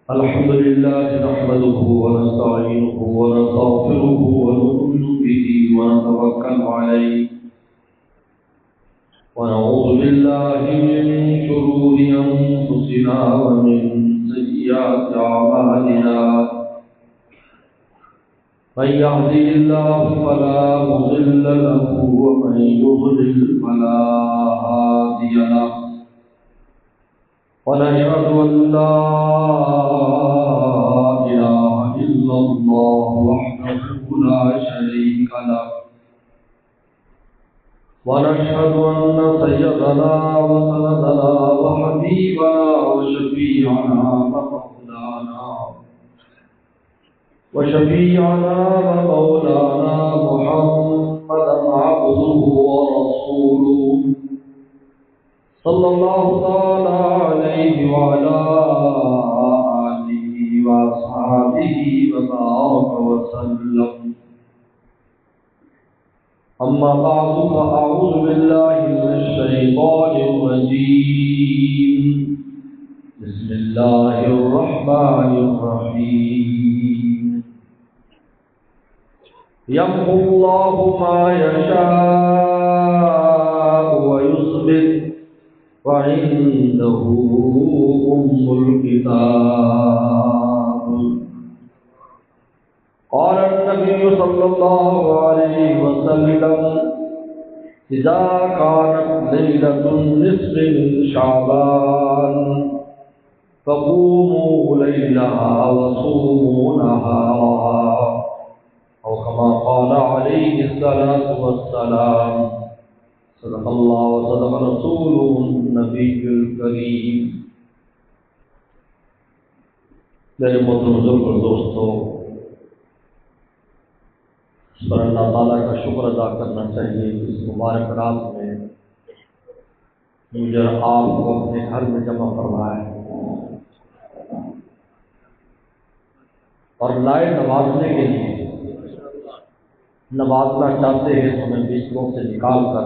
الحمد لله نحمده ونستعينه ونستغفره ونؤمن به ونتوكل عليه ونعوذ بالله من شرور أنفسنا ومن سيئات أعمالنا من يهده الله فلا مضل له ومن يضلل فلا هادي له ونشهد أن لا إله إلا الله وحده لا شريك له ونشهد أن سيدنا وسندنا وحبيبنا وشفيعنا ومولانا محمدا عبده ورسوله صلى الله تعالى عليه وعلى آله وأصحابه وبارك وسلم. أما بعد فأعوذ بالله من الشيطان الرجيم. بسم الله الرحمن الرحيم. يمحو الله ما يشاء ويثبت وعنده الكتاب. قال النبي صلى الله عليه وسلم إذا كانت ليلة النصف من شعبان فقوموا ليلها وصوموا نهارها، أو كما قال عليه الصلاة والسلام. صدق اللہ وصدق رسوله النبی الکریم. میرے محترم بزرگ اور دوستو، اس پر اللہ تعالیٰ کا شکر ادا کرنا چاہیے کہ اس مبارک رات میں مجھے آپ کو اپنے گھر میں جمع فرمایا اور لائے نوازنے کے لیے. نوازنا چاہتے ہیں تو میں بستروں سے نکال کر،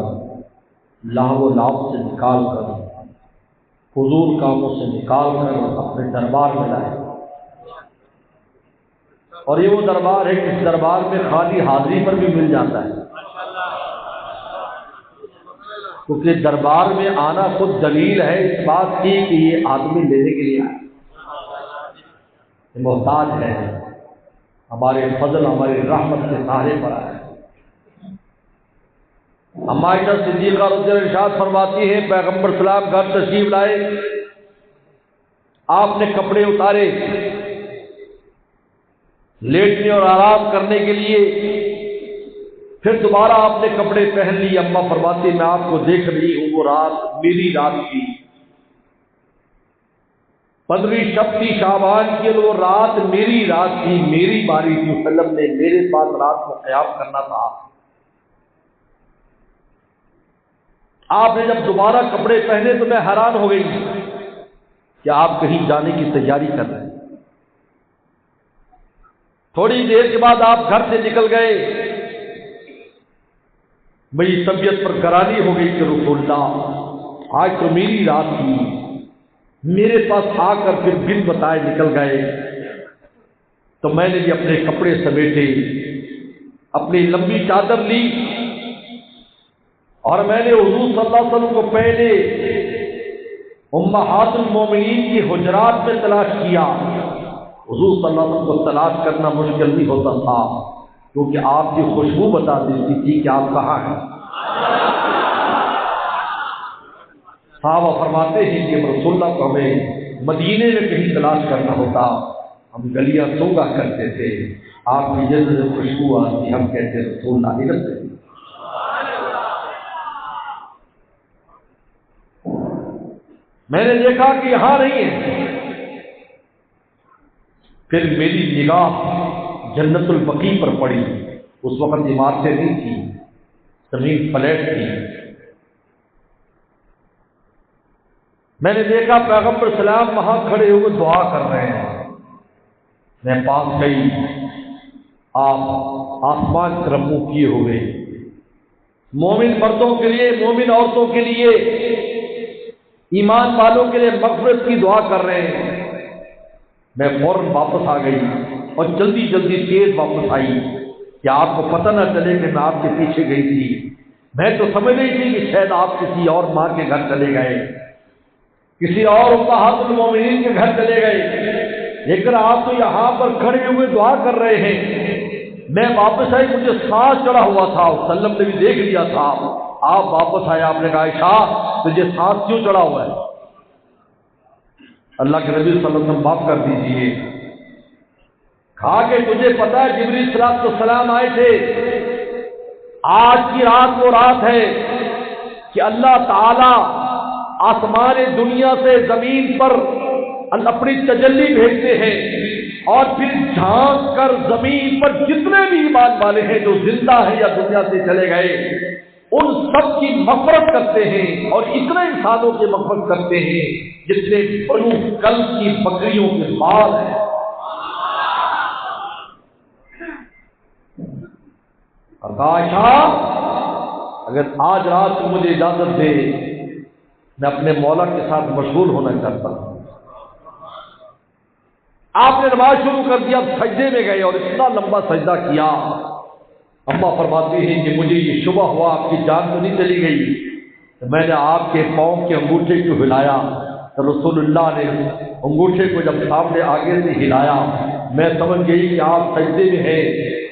لاہو و لعب سے نکال کر، فضول کاموں سے نکال کر اپنے دربار میں لائے. اور یہ وہ دربار ہے کہ اس دربار میں خالی حاضری پر بھی مل جاتا ہے، کیونکہ دربار میں آنا خود دلیل ہے اس بات کی کہ یہ آدمی لینے کے لیے آیا، یہ محتاج ہے، ہمارے فضل ہماری رحمت کے سہارے پر آیا. اما عائشہ صدیقہ رضی اللہ عنہا ارشاد فرماتی ہے پیغمبر سلام گھر تشریف لائے، آپ نے کپڑے اتارے لیٹنے اور آرام کرنے کے لیے، پھر دوبارہ آپ نے کپڑے پہن لیے. اما فرماتی میں آپ کو دیکھ رہی ہوں وہ رات میری رات تھی، 15 شب تھی شعبان کی، وہ رات میری رات تھی، میری باری تھی. وسلم نے میرے ساتھ رات کو قیام کرنا تھا. آپ نے جب دوبارہ کپڑے پہنے تو میں حیران ہو گئی کہ آپ کہیں جانے کی تیاری کر رہے ہیں. تھوڑی دیر کے بعد آپ گھر سے نکل گئے. میری طبیعت پر گرانی ہو گئی کہ رسول اللہ آج تو میری رات تھی، میرے پاس آ کر پھر بن بتائے نکل گئے. تو میں نے بھی اپنے کپڑے سمیٹے، اپنی لمبی چادر لی اور میں نے حضور صلی اللہ علیہ وسلم کو پہلے امہات المومنین کی حجرات میں تلاش کیا. حضور صلی اللہ علیہ وسلم کو تلاش کرنا مشکل نہیں ہوتا تھا، کیونکہ آپ کی خوشبو بتا دیتی تھی کہ آپ کہاں ہیں. صحابہ فرماتے ہیں کہ رسول اللہ کو ہمیں مدینے میں کہیں تلاش کرنا ہوتا، ہم گلیاں سونگا کرتے تھے، آپ کی جلد سے خوشبو آتی، ہم کہتے رسول اللہ ادھر سے. میں نے دیکھا کہ یہاں نہیں ہے. پھر میری نگاہ جنت البقیع پر پڑی. اس وقت عمارتیں نہیں تھی، زمین فلیٹ تھی. میں نے دیکھا پیغمبر سلام وہاں کھڑے ہوئے دعا کر رہے ہیں. میں پاس گئی، آپ آسمان کی طرف منہ کیے ہوئے، مومن مردوں کے لیے، مومن عورتوں کے لیے ایمان والوں کے لیے مغفرت کی دعا کر رہے ہیں۔ میں فوراً واپس آ گئی اور جلدی جلدی تیز واپس آئی کہ آپ کو پتہ نہ چلے کہ میں آپ کے پیچھے گئی تھی۔ میں تو سمجھ رہی تھی کہ شاید آپ کسی اور ماں کے گھر چلے گئے، کسی اور امہات المومنین کے گھر چلے گئے، لیکن آپ تو یہاں پر کھڑے ہوئے دعا کر رہے ہیں۔ میں واپس آئی، مجھے سانس چڑھا ہوا تھا، وسلم نے بھی دیکھ لیا تھا۔ آپ واپس آئے، آپ نے کہا عائشہ تجھے سانس کیوں چڑھا ہوا ہے؟ اللہ کے نبی صلی اللہ علیہ وسلم معاف کر دیجئے، کہا کہ تجھے پتا ہے جبریل صلی السلام آئے تھے، آج کی رات وہ رات ہے کہ اللہ تعالی آسمان دنیا سے زمین پر اپنی تجلی بھیجتے ہیں اور پھر جھانک کر زمین پر جتنے بھی ایمان والے ہیں جو زندہ ہیں یا دنیا سے چلے گئے ان سب کی مغفرت کرتے ہیں، اور اتنے انسانوں کی مغفرت کرتے ہیں جتنے بنو کلب کی بکریوں کے بال ہیں۔ اور کہا عائشہ اگر آج رات کو مجھے اجازت دے میں اپنے مولا کے ساتھ مشغول ہونا چاہتا ہوں۔ آپ نے نماز شروع کر دیا، اب سجدے میں گئے اور اتنا لمبا سجدہ کیا۔ اماں فرماتی ہیں کہ مجھے یہ شبہ ہوا آپ کی جان تو نہیں چلی گئی، تو میں نے آپ کے پاؤں کے انگوٹھے کو ہلایا، تو رسول اللہ نے انگوٹھے کو جب سامنے آگے سے ہلایا میں سمجھ گئی کہ آپ سجدے میں ہیں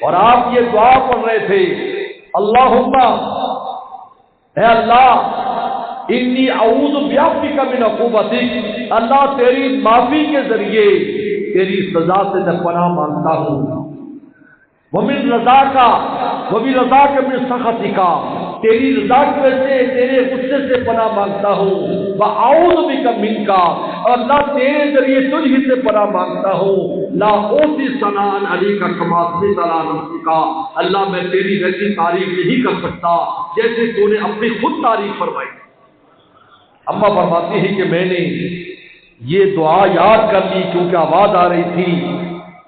اور آپ یہ دعا پڑھ رہے تھے، اللہم اے اللہ انی اعوذ بعفوک من عقوبتک، اللہ تیری معافی کے ذریعے تیری سزا سے میں پناہ مانگتا ہوں، ومن رضاک وبرضاک من سخطک، تیری رضا کی وجہ سے تیرے غصے سے پناہ مانگتا ہوں، واعوذ بک منک، اور اللہ تیرے ذریعے تجھ ہی سے پناہ مانگتا ہوں، لا اوصی ثناء علیک کما اثنیت علی نفسک، اللہ میں تیری جیسی تعریف نہیں کر سکتا جیسے تو نے اپنی خود تعریف فرمائی۔ اماں فرماتی ہے کہ میں نے یہ دعا یاد کر لی کیونکہ آواز آ رہی تھی۔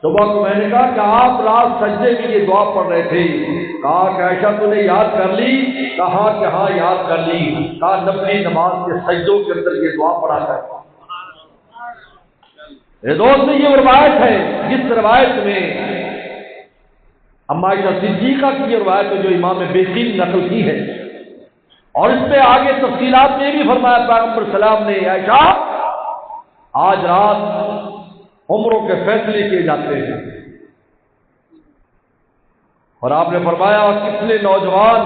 صبح کو میں نے کہا کہ آپ رات سجدے میں یہ دعا پڑھ رہے تھے، کہا کہ عائشہ تو نے یاد کر لی؟ کہا کہ ہاں یاد کر لی۔ کہا نفلی نماز کے سجدوں کے اندر یہ دعا پڑھا کر۔ میرے دوست یہ روایت ہے جس روایت میں اما عائشہ صدیقہ کی روایت ہے جو امام بیہقی نے نقل کی ہے، اور اس میں آگے تفصیلات میں بھی فرمایا پیغمبر سلام نے، عائشہ آج رات عمروں کے فیصلے کیے جاتے ہیں، اور آپ نے فرمایا کتنے نوجوان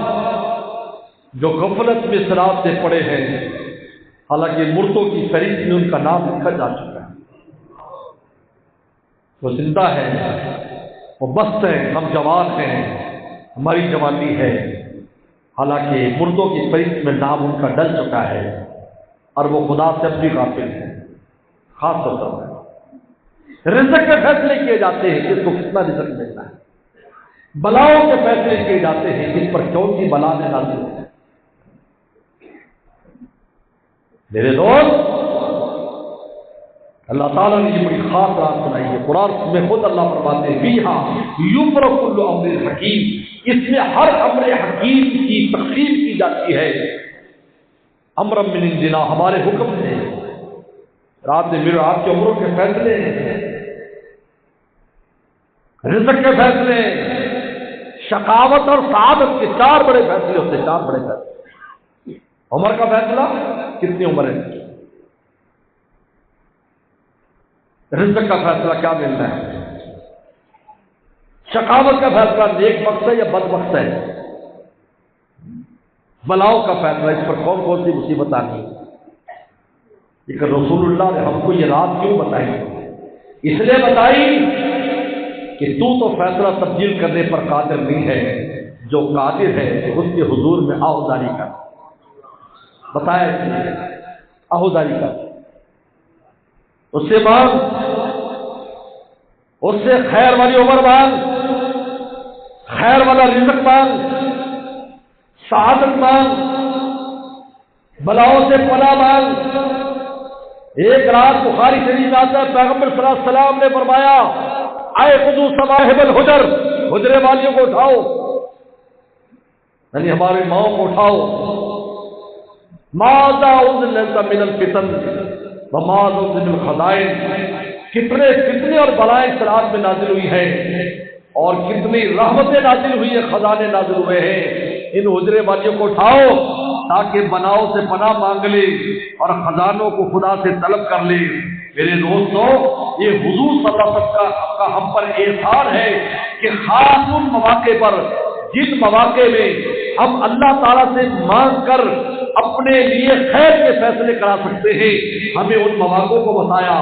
جو غفلت میں صراط سے پڑے ہیں، حالانکہ مردوں کی فہرست میں ان کا نام لکھا جا چکا ہے، وہ زندہ ہے، وہ مست ہیں، ہم جوان ہیں، ہماری جوانی ہے، حالانکہ مردوں کی فہرست میں نام ان کا ڈل چکا ہے، اور وہ خدا سے بھی غافل ہے۔ خاص طور پر رزق کے فیصلے کیے جاتے ہیں، کس کو کتنا رزق ملنا ہے، بلاؤں کے فیصلے کیے جاتے ہیں، کس پر کون سی بلا نے نازل ہے۔ میرے دوست اللہ تعالیٰ نے یہ بڑی خاص رات سنائی ہے، قرآن میں خود اللہ فرماتے ہیں فیہا یفرق کل امر حکیم، اس میں ہر امر حکیم کی تقسیم کی جاتی ہے، امر من عندنا، ہمارے حکم سے، رات میں میرے آپ کے عمروں کے فیصلے، رزق کے فیصلے، شقاوت اور سعادت کے چار بڑے فیصلے ہوتے ہیں، چار بڑے فیصلے۔ عمر کا فیصلہ، کتنی عمر ہے، رزق کا فیصلہ کیا ملنا ہے، شقاوت کا فیصلہ نیک بخت ہے یا بد بخت ہے، بلاؤں کا فیصلہ اس پر کون کون سی مصیبت آنی ہے۔ لیکن رسول اللہ نے ہم کو یہ رات کیوں بتائی؟ اس لیے بتائی کہ تو فیصلہ تبدیل کرنے پر قادر نہیں ہے، جو قادر ہے اس کے حضور میں آہوزاری کر، بتایا اس لیے آہوزاری کر، اس سے مانگ، اس سے خیر والی عمر مانگ، خیر والا رزق مانگ، سعادت مانگ، بلاؤں سے پناہ مانگ۔ ایک رات بخاری شریف آتا ہے پیغمبر صلی اللہ علیہ وسلم نے فرمایا اے خذو صواحب الحجر، حجرے والیوں کو اٹھاؤ، یعنی ہماری ماؤں کو اٹھاؤ، ماذا انزل من الفتن وماذا انزل من الخزائن، کتنے فتنے اور بلائیں اس رات میں نازل ہوئی ہیں اور کتنی رحمتیں نازل ہوئی ہیں، خزانے نازل ہوئے ہیں۔ ان حجرے والیوں کو اٹھاؤ تاکہ بناؤ سے پناہ مانگ لے اور خزانوں کو خدا سے طلب کر لے۔ میرے دوستو، یہ حضور صلی اللہ علیہ وسلم کا ہم پر احسان ہے کہ خاص ان مواقع پر جن مواقع میں ہم اللہ تعالیٰ سے مانگ کر اپنے لیے خیر کے فیصلے کرا سکتے ہیں، ہمیں ان مواقعوں کو بتایا،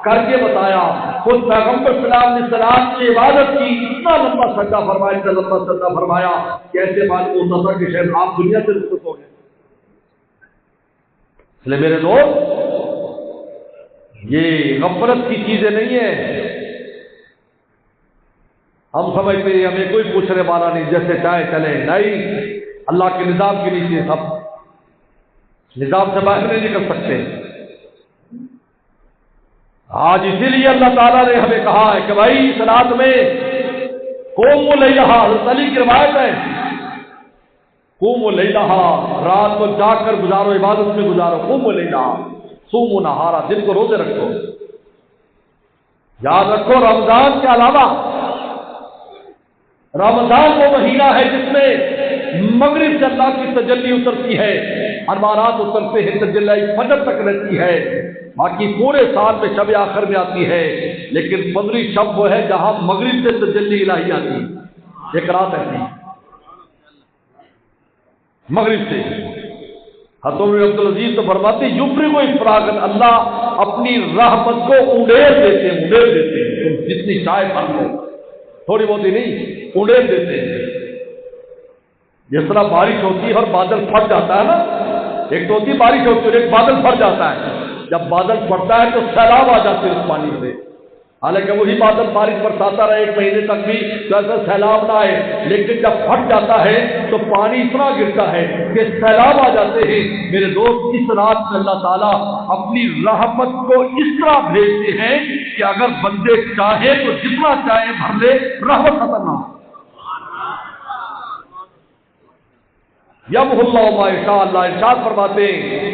کر کے بتایا۔ خود پیغمبر صلی اللہ علیہ وسلم کی عبادت کی، اتنا لمبا سجدہ فرمایا، اتنا لمبا سجدہ فرمایا کہ ایسے معلوم ہوتا تھا کہ شاید آپ دنیا سے رخصت ہو گئے۔ اس لیے میرے دوست، یہ غفلت کی چیزیں نہیں ہیں۔ ہم سمجھتے ہیں ہمیں کوئی پوچھنے والا نہیں، جیسے چاہے چلے، نہیں، اللہ کے نظام کے نیچے سب نظام سے باہر نہیں نکل سکتے۔ آج اسی لیے اللہ تعالیٰ نے ہمیں کہا ہے کہ بھائی اس رات میں قوموا لیلہا، حضرت علی کی روایت ہے، قوموا لیلہا، رات کو جاگ کر گزارو، عبادت میں گزارو، قوموا لیلہا صوموا نہارا، دن کو روزے رکھو۔ یاد رکھو، رمضان کے علاوہ رمضان وہ مہینہ ہے جس میں مغرب سے اللہ کی تجلی اترتی ہے، انوارات اترتے ہیں، تجلی فجر تک رہتی ہے، باقی پورے سال میں شب آخر میں آتی ہے، لیکن بدری شب وہ ہے جہاں مغرب سے تجلی الہی آتی ہے، ایک رات ایسی مغرب سے۔ حضرت عمر عبدالعزیز تو فرماتے یفرغ افراغا، اللہ اپنی رحمت کو اونڈیل دیتے ہیں، اونڈیل دیتے ہیں، جتنی چائے بھر لو، تھوڑی بہت ہی نہیں، اونڈیل دیتے ہیں۔ جس طرح بارش ہوتی ہے اور بادل پھٹ جاتا ہے نا، ایک تو ہوتی ہے بارش ہوتی ہے اور ایک بادل پھٹ جاتا ہے، جب بادل پھٹتا ہے تو سیلاب آ جاتے ہیں اس پانی سے، حالانکہ وہی بادل بارش برساتا رہے ایک مہینے تک بھی تو ایسا سیلاب نہ آئے، لیکن جب پھٹ جاتا ہے تو پانی اتنا گرتا ہے کہ سیلاب آ جاتے ہیں۔ میرے دوست، اس رات میں اللہ تعالیٰ اپنی رحمت کو اس طرح بھیجتے ہیں کہ اگر بندے چاہے تو جتنا چاہے بھر لے، رحمت ختم نہ ہو۔ یمحو اللہ ما یشاء، اللہ ارشاد فرماتے ہیں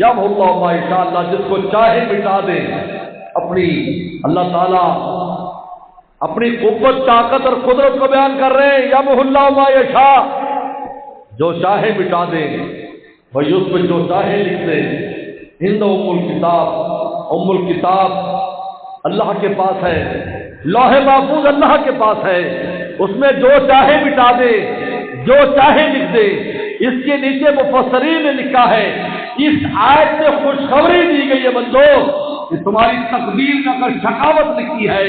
یمحو اللہ ما یشاء، اللہ جس کو چاہے مٹا دے۔ اپنی اللہ تعالیٰ اپنی قوت، طاقت اور قدرت کو بیان کر رہے ہیں، یمحو اللہ ما یشاء، جو چاہے مٹا دے، وہی اس میں جو چاہے لکھ دے۔ ہند ام الکتاب، ام الکتاب اللہ کے پاس ہے، لوح محفوظ اللہ کے پاس ہے، اس میں جو چاہے مٹا دے، جو چاہے لکھ دے۔ اس کے نیچے مفسرین نے لکھا ہے، اس آیت سے خوشخبری دی گئی ہے بندو کہ تمہاری تقدیر میں اگر شقاوت لکھی ہے،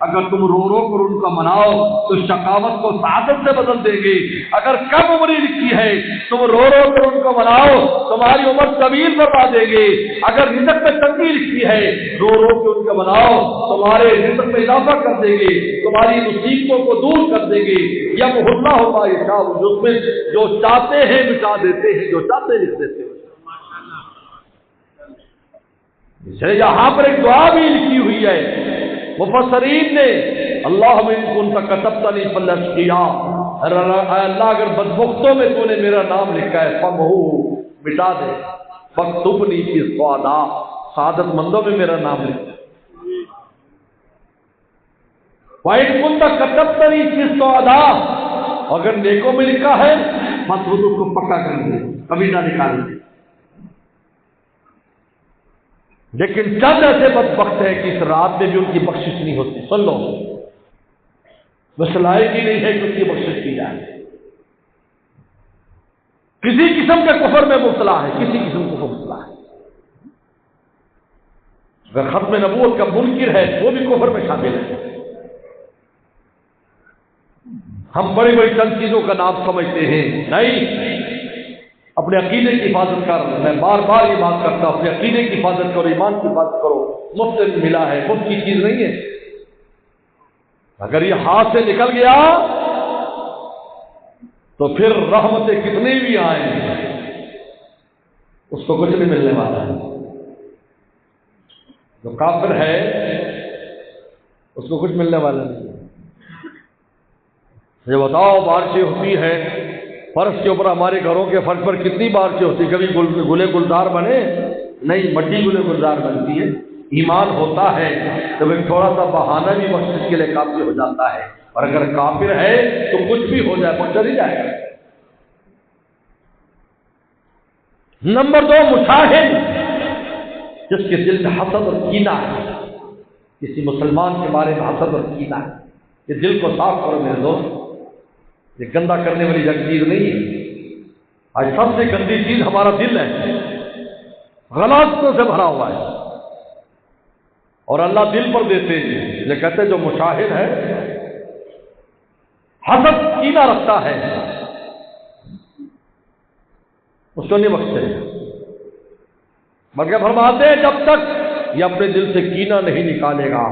اگر تم رو رو کر ان کا مناؤ تو شقاوت کو سعادت سے بدل دیں گے۔ اگر کم عمری لکھی ہے، تم رو رو کر ان کو مناؤ، تمہاری عمر طویل کروا دیں گے۔ اگر رزق میں تنگی لکھی ہے، رو رو کے ان کو مناؤ، تمہارے رزق میں اضافہ کر دیں گے، تمہاری مصیبتوں کو دور کر دیں گے۔ یمحو اللہ ما یشاء، جس میں جو چاہتے ہیں مٹا دیتے ہیں، جو چاہتے ہیں لکھ دیتے ہیں۔ یہاں پر ایک دعا بھی لکھی ہوئی ہے مفسرین نے، اللہم ان کنت کتبتنی فلاشقیا، اللہ اگر بدبختوں میں تو نے میرا نام لکھا ہے، فمحو، مٹا دے، فاکتبنی فی السعداء، سعادت مندوں میں میرا نام لکھا۔ وَإِن كُنتَ كَتَبْتَنِي فِي السُّعَدَاء، اگر نیکوں میں لکھا ہے مت وہ کو پکا کر دے، کبھی نہ نکالے۔ لیکن چند ایسے بدبخت ہے کہ اس رات میں بھی ان کی بخشش نہیں ہوتی۔ سن لو، مسئلہ کی نہیں ہے کہ ان کی بخشش کی جائے، کسی قسم کے کفر میں مبتلا ہے، کسی قسم کو مبتلا ہے۔ اگر ختم نبوت کا منکر ہے وہ بھی کفر میں شامل ہے۔ ہم بڑی بڑی چند چیزوں کا نام سمجھتے ہیں، نہیں، اپنے عقیدے کی حفاظت کر، میں بار بار یہ بات کرتا ہوں، اپنے عقیدے کی حفاظت کرو، ایمان کی حفاظت کرو، مفت میں ملا ہے، مفت کی چیز نہیں ہے۔ اگر یہ ہاتھ سے نکل گیا تو پھر رحمتیں کتنی بھی آئیں اس کو کچھ نہیں ملنے والا ہے۔ جو کافر ہے اس کو کچھ ملنے والا نہیں ہے۔ یہ بتاؤ، بارشیں ہوتی ہیں، فرش کے اوپر ہمارے گھروں کے فرش پر کتنی بارشیں ہوتی، کبھی گلے گلزار بنے نہیں، مٹی گلے گلزار بنتی ہے۔ ایمان ہوتا ہے تو ایک تھوڑا سا بہانہ بھی مسجد کے لیے کافی ہو جاتا ہے، اور اگر کافر ہے تو کچھ بھی ہو جائے بخشا نہیں جائے گا۔ نمبر 2، مشاہد، جس کے دل میں حسد اور کینہ ہے، کسی مسلمان کے بارے میں حسد اور کینہ ہے، یہ دل کو صاف کرو میرے دوست، یہ گندا کرنے والی چیز نہیں ہے۔ آج سب سے گندی چیز ہمارا دل ہے، غلطوں سے بھرا ہوا ہے، اور اللہ دل پر دیتے ہیں۔ یہ کہتے ہیں جو مشاہد ہے، حسد کینہ رکھتا ہے، اس کو نہیں بخشتے، بلکہ فرماتے ہیں جب تک یہ اپنے دل سے کینہ نہیں نکالے گا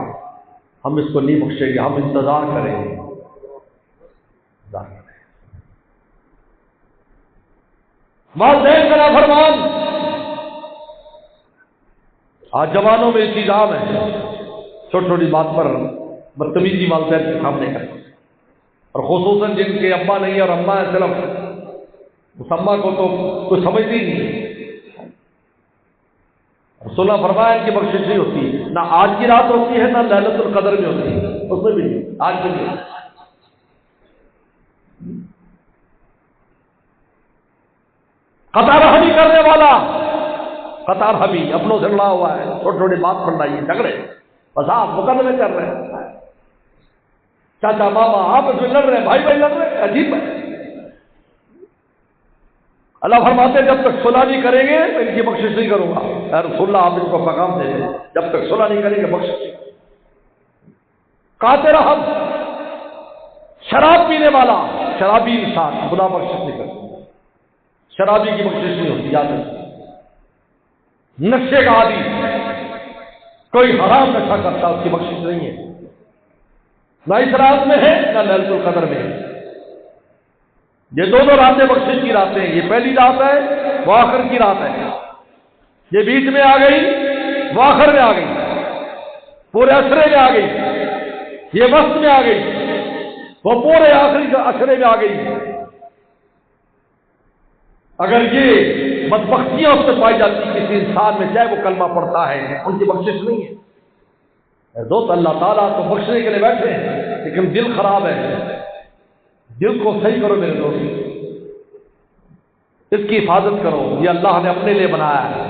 ہم اس کو نہیں بخشیں گے، ہم انتظار کریں گے۔ والدین کا نافرمان، آج جوانوں میں اس عام ہے، چھوٹی چھوٹی بات پر بدتمیزی والدین کے سامنے کرتے، اور خصوصاً جن کے ابا نہیں اور اماں ہے، صرف اس اماں کو تو کچھ سمجھتی نہیں۔ رسول اللہ فرمایا ان کی بخشش نہیں ہوتی، نہ آج کی رات ہوتی ہے، نہ لیلۃ القدر میں ہوتی ہے، اس میں بھی نہیں، آج بھی نہیں۔ قطع رحمی کرنے والا، قطع رحمی اپنوں سے لڑا ہوا ہے، چھوٹی چھوٹی بات پر لڑائی، جھگڑے، فساد، مقدمے کر رہے ہیں، چاچا ماما آپس میں لڑ رہے ہیں، بھائی بھائی لڑ رہے ہیں، عجیب ہے۔ اللہ فرماتے ہیں جب تک صلح نہیں کریں گے میں ان کی بخشش نہیں کروں گا۔ اے رسول اللہ آپ ان کو پیغام دے دیں، جب تک صلح نہیں کریں گے بخشش نہیں۔ قاتل رحم، شراب پینے والا، شرابی انسان خدا بخشش نہیں کرتا، شرابی کی بخشش نہیں ہوتی، یاد رکھیں۔ نشے کا عادی، کوئی حرام نشہ کرتا اس کی بخشش نہیں ہے، نہ اس رات میں ہے نہ لیلۃ القدر میں ہے۔ یہ دونوں راتیں بخشش کی راتیں ہیں، یہ پہلی رات ہے وہ آخر کی رات ہے، یہ بیچ میں آ گئی وہ آخر میں آ گئی، پورے عشرے میں آ گئی، یہ وسط میں آ گئی وہ پورے آخری عشرے میں آ گئی۔ اگر یہ بدبختیاں اس سے پائی جاتی کسی انسان میں، چاہے وہ کلمہ پڑھتا ہے، ان کی بخشش نہیں ہے۔ دوست اللہ تعالیٰ تو بخشنے کے لیے بیٹھے ہیں، لیکن دل خراب ہے، دل کو صحیح کرو میرے دوست، اس کی حفاظت کرو، یہ اللہ نے اپنے لیے بنایا ہے۔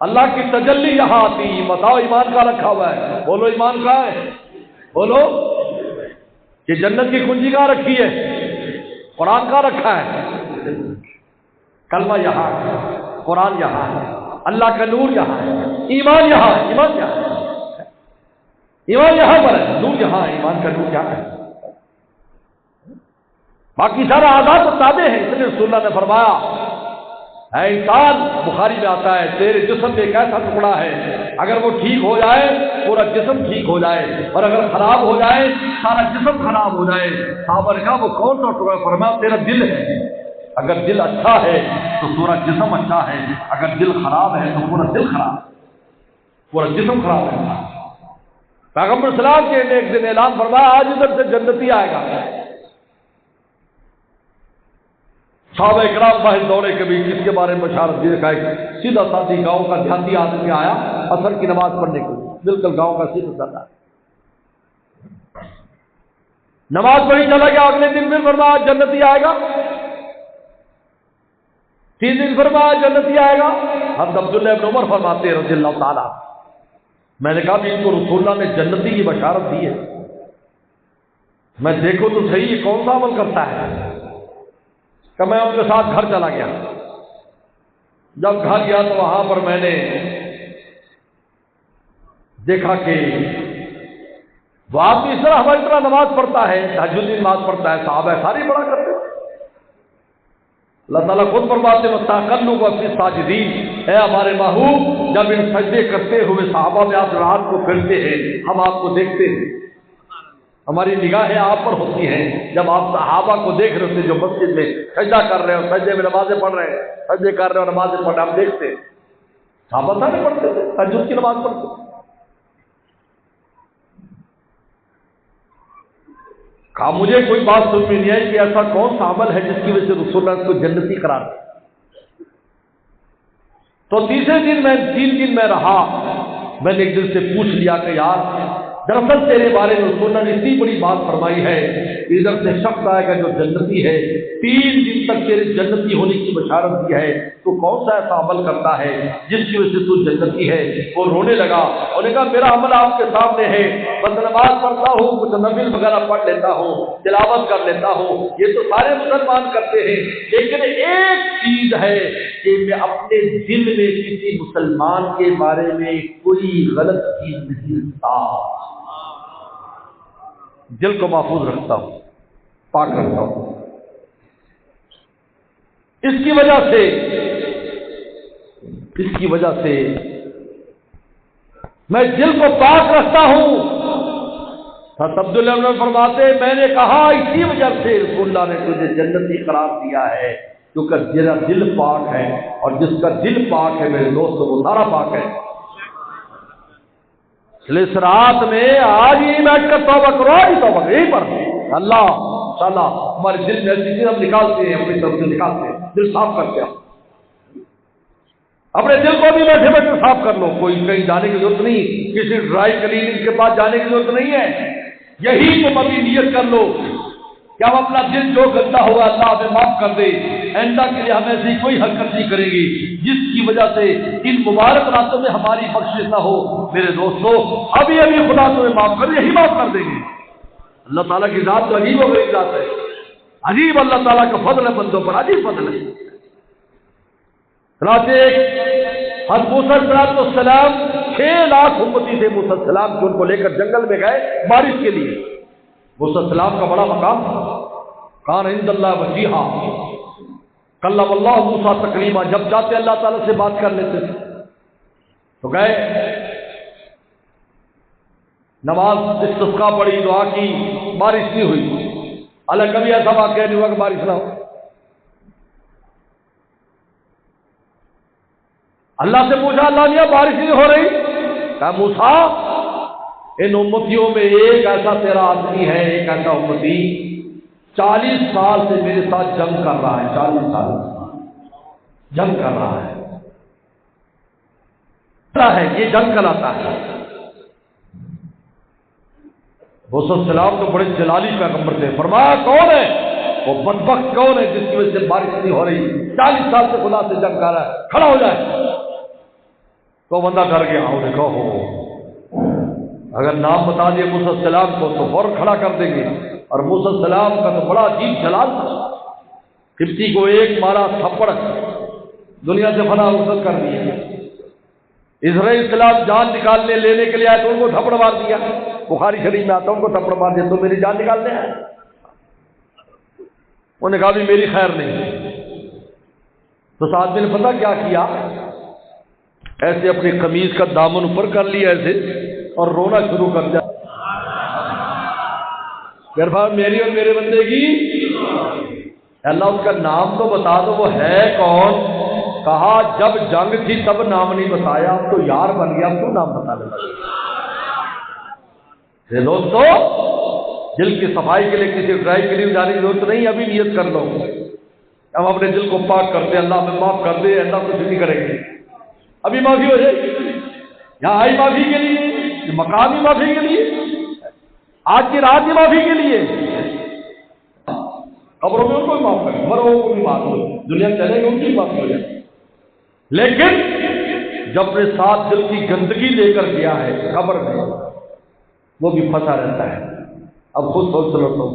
اللہ کی تجلی یہاں آتی، بتاؤ ایمان کا رکھا ہوا ہے، بولو ایمان کا ہے، بولو یہ جنت کی کنجی کا رکھی ہے، قرآن کا رکھا ہے، کلمہ یہاں ہے، قرآن یہاں ہے، اللہ کا نور یہاں ہے، ایمان یہاں ہے، ایمان یہاں ہے، ایمان یہاں پر ہے، نور یہاں ہے، ایمان کا نور یہاں ہے، باقی سارا آزاد و تابع ہے۔ اس لیے رسول اللہ نے فرمایا اے انسان، بخاری میں آتا ہے تیرے جسم میں ایک ایسا ٹکڑا ہے اگر وہ ٹھیک ہو جائے پورا جسم ٹھیک ہو جائے، اور اگر خراب ہو جائے سارا جسم خراب ہو جائے۔ صحابہ نے کہا وہ کون سا ٹکڑا؟ فرمایا تیرا دل ہے، اگر دل اچھا ہے تو پورا جسم اچھا ہے، اگر دل خراب ہے تو پورا دل خراب ہے، پورا جسم خراب ہے۔ پیغمبر اسلام کے نے ایک دن اعلان فرمایا آج ادھر سے جنتی آئے گا۔ صحابہ اکرام باہر دورے کے بیچ اس کے بارے میں بشارت دی، کہا کہ سیدھا سادھی گاؤں کا دیہاتی آدمی آیا عصر کی نماز پڑھنے کے لیے، بالکل گاؤں کا سیدھا سادہ نماز پڑھی چلا گیا۔ اگلے دن پھر فرمایا جنتی آئے گا، تین دن فرمایا جنتی آئے گا۔ حضرت عبداللہ ابن عمر فرماتے ہیں رضی اللہ تعالیٰ، میں نے کہا بھی ان کو رسول اللہ نے جنتی کی بشارت دی ہے، میں دیکھو تو صحیح یہ کون سا عمل کرتا ہے۔ کہ میں ان کے ساتھ گھر چلا گیا، جب گھر گیا تو وہاں پر میں نے دیکھا کہ وہ آدمی اس طرح ہماری طرح نماز پڑھتا ہے، تہجد کی نماز پڑھتا ہے، صحابہ ساری بڑا کرتے ہیں۔ اللہ تعالیٰ خود فرماتے ہیں وَتَقَلُّبَ فِي السَّاجِدِينَ، اے ہمارے محبوب جب ان سجدے کرتے ہوئے صحابہ میں آپ رات کو پھرتے ہیں، ہم آپ کو دیکھتے ہیں، ہماری نگاہیں آپ پر ہوتی ہیں۔ جب آپ صحابہ کو دیکھ رہے تھے جو مسجد میں سجدہ کر رہے ہیں، سجدے میں نمازیں پڑھ رہے ہیں، سجدے کر رہے ہیں اور نمازیں پڑھ رہے ہیں، ہم دیکھتے ہیں۔ صحابہ سارے پڑھتے تھے، تہجد کی نماز پڑھتے، کہا مجھے کوئی بات سمجھ میں نہیں آئی کہ ایسا کون سا عمل ہے جس کی وجہ سے رسول اللہ کو جنتی قرار دیا۔ تو تیسرے دن میں 3 دن میں رہا، میں نے ایک دن سے پوچھ لیا کہ یار دراصل تیرے بارے میں رسول اللہ نے اتنی بڑی بات فرمائی ہے، ادھر سے شخص آئے گا جو جنتی ہے، 3 دن تک تیرے جنتی ہونے کی بشارت دی ہے، تو کون سا ایسا عمل کرتا ہے جس کی وجہ سے تو جنتی ہے؟ وہ رونے لگا اور نے کہا میرا عمل آپ کے سامنے ہے، بس نماز پڑھتا ہوں، کچھ نفل وغیرہ پڑھ لیتا ہوں، تلاوت کر لیتا ہوں، یہ تو سارے مسلمان کرتے ہیں، لیکن ایک چیز ہے کہ میں اپنے دل میں کسی مسلمان کے بارے میں کوئی غلط چیز نہیں رکھتا، دل کو محفوظ رکھتا ہوں، پاک رکھتا ہوں۔ اس کی وجہ سے میں دل کو پاک رکھتا ہوں۔ حضرت عبداللہ بن عمر فرماتے میں نے کہا اسی وجہ سے رسول اللہ نے تجھے جنتی قرار دیا ہے کیونکہ تیرا دل پاک ہے، اور جس کا دل پاک ہے میرے دوستوں وہ سارا پاک ہے۔ اس رات میں آج ہی بیٹھ کر توبہ کرو، آج ہی توبہ کرو، یہی پر اللہ تعالیٰ ہمارے دل میں ایسی چیز ہم نکالتے ہیں، اپنی طرف سے نکالتے ہیں، دل صاف کرتے ہیں۔ اپنے دل کو بھی بیٹھے بیٹھے صاف کر لو، کوئی کہیں جانے کی ضرورت نہیں، کسی ڈرائی کلینک کے پاس جانے کی ضرورت نہیں ہے، یہی تم ابھی نیت کر لو کہ ہم اپنا دل جو گندا ہوگا اللہ ہمیں معاف کر دے، آئندہ کے لیے ہم ایسی کوئی حرکت نہیں کریں گے جس کی وجہ سے ان مبارک راتوں میں ہماری بخشش نہ ہو۔ میرے دوستو ابھی خدا تمہیں معاف کر دے، یہی معاف کر دیں گے۔ اللہ تعالیٰ کی ذات تو عجیب و غریب ذات ہے، عجیب اللہ تعالیٰ کا فضل ہے بندوں پر، عجیب فضل ہے۔ حضرت موسیٰ علیہ السلام 6 لاکھ امتی تھے موسیٰ علیہ السلام جو ان کو لے کر جنگل میں گئے بارش کے لیے۔ موسیٰ علیہ السلام کا بڑا مقام تھا، کان عند اللہ وجیہا، کلم اللہ موسیٰ تکلیما، جب چاہتے اللہ تعالیٰ سے بات کر لیتے تھے۔ تو گئے، نماز استسقاء پڑھی، دعا کی، بارش نہیں ہوئی۔ اللہ کبھی ایسا واقعہ نہیں ہوا کہ بارش نہ ہو۔ اللہ سے پوچھا، اللہ میاں بارش نہیں ہو رہی؟ کہا موسیٰ ان امتیوں میں ایک ایسا تیرا آدمی ہے، ایک ایسا امتی 40 سال سے میرے ساتھ جنگ کر رہا ہے، 40 سال جنگ کر رہا ہے، یہ جنگ کراتا ہے۔ موسیٰ علیہ السلام تو بڑے جلالی پیغمبر تھے، فرمایا کون ہے وہ بدبخت، کون ہے جس کی وجہ سے بارش نہیں ہو رہی، 40 سال سے خدا سے جنگ کر رہا ہے، کھڑا ہو جائے۔ تو بندہ ڈر گیا، انہوں نے کہا ہو اگر نام بتا دیے موسیٰ علیہ السلام کو تو فوراً کھڑا کر دیں گے، اور موسیٰ علیہ السلام کا تو بڑا عجیب جلال تھا، قبطی کو ایک مارا تھپڑ دنیا سے فنا رخصت کر دیا، اسرائیل السلام جان نکالنے لینے کے لیے آئے تو ان کو تھپڑ مار دیا، بخاری شریف میں آتا ان کو تھپڑ مار دیا، تو میری جان نکالنے آئے، انہوں نے کہا بھی میری خیر نہیں۔ تو آدمی نے پتہ کیا کیا، ایسے اپنی قمیض کا دامن اوپر کر لیا ایسے اور رونا شروع کر دیا، میری اور میرے بندے کی اللہ اس کا نام تو بتا دو، وہ ہے کون؟ کہا جب جنگ تھی تب نام نہیں بتایا، اب تو یار بن گیا، اب تو نام بتا دے۔ دوستو دل کی صفائی کے لیے کسی ڈرائی کلین جانے کی ضرورت نہیں، ابھی نیت کر لو، ہم اپنے دل کو پاک کرتے، اللہ ہمیں معاف کر دے، اللہ کچھ نہیں کریں گے، ابھی معافی ہو جائے گی، یہاں آئی معافی کے لیے، مقامی معافی کے لیے، آج کی رات کی معافی کے لیے، قبروں میں ان کو بھی معاف کریں، مروں کو بھی معاف ہو، دنیا چلے گی ان کی معافی ہو جائے۔ لیکن جب اپنے ساتھ دل کی گندگی لے کر گیا ہے قبر میں، وہ بھی پھنسا رہتا ہے۔ اب خود سوچ لو تو